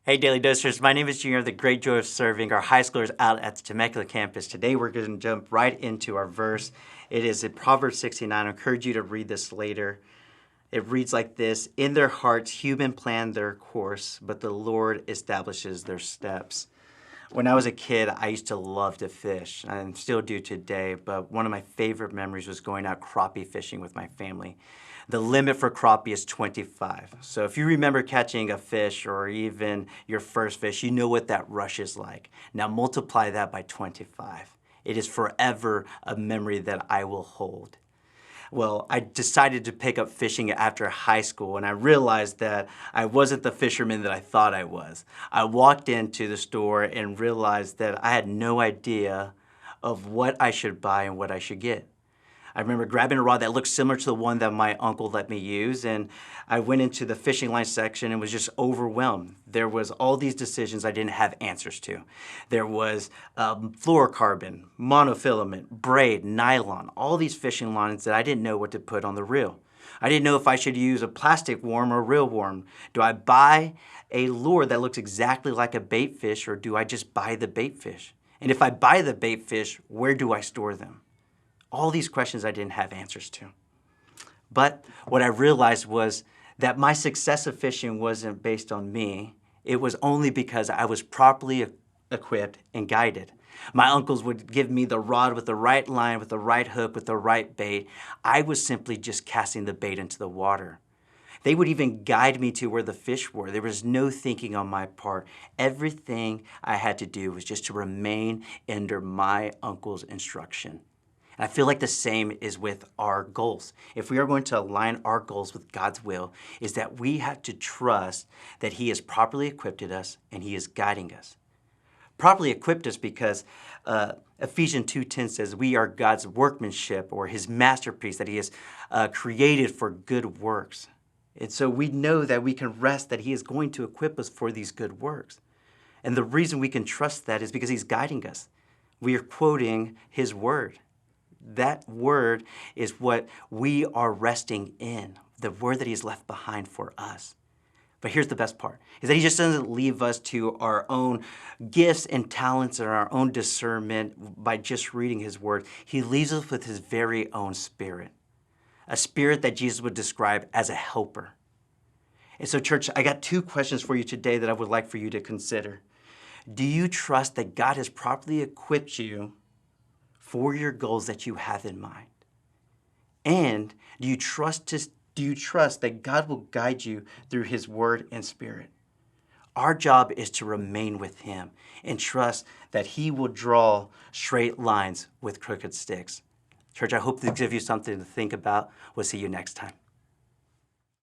Hey, Daily Dosers. My name is Junior. I have the great joy of serving our high schoolers out at the Temecula campus. Today, we're going to jump right into our verse. It is in Proverbs 69. I encourage you to read this later. It reads like this: "In their hearts, human plan their course, but the Lord establishes their steps." When I was a kid, I used to love to fish, and still do today, but one of my favorite memories was going out crappie fishing with my family. The limit for crappie is 25. So if you remember catching a fish or even your first fish, you know what that rush is like. Now multiply that by 25. It is forever a memory that I will hold. Well, I decided to pick up fishing after high school, and I realized that I wasn't the fisherman that I thought I was. I walked into the store and realized that I had no idea of what I should buy and what I should get. I remember grabbing a rod that looked similar to the one that my uncle let me use, and I went into the fishing line section and was just overwhelmed. There was all these decisions I didn't have answers to. There was fluorocarbon, monofilament, braid, nylon, all these fishing lines that I didn't know what to put on the reel. I didn't know if I should use a plastic worm or a real worm. Do I buy a lure that looks exactly like a bait fish, or do I just buy the bait fish? And if I buy the bait fish, where do I store them? All these questions I didn't have answers to. But what I realized was that my success of fishing wasn't based on me. It was only because I was properly equipped and guided. My uncles would give me the rod with the right line, with the right hook, with the right bait. I was simply just casting the bait into the water. They would even guide me to where the fish were. There was no thinking on my part. Everything I had to do was just to remain under my uncle's instruction. And I feel like the same is with our goals. If we are going to align our goals with God's will, is that we have to trust that He has properly equipped us and He is guiding us. Properly equipped us because Ephesians 2:10 says we are God's workmanship, or His masterpiece that He has created for good works. And so we know that we can rest that He is going to equip us for these good works. And the reason we can trust that is because He's guiding us. We are quoting His word. That word is what we are resting in, the word that He's left behind for us. But here's the best part, is that He just doesn't leave us to our own gifts and talents and our own discernment by just reading His word. He leaves us with His very own Spirit, a Spirit that Jesus would describe as a helper. And so, church, I got two questions for you today that I would like for you to consider. Do you trust that God has properly equipped you for your goals that you have in mind? And do you trust that God will guide you through His word and Spirit? Our job is to remain with Him and trust that He will draw straight lines with crooked sticks. Church, I hope this gives you something to think about. We'll see you next time.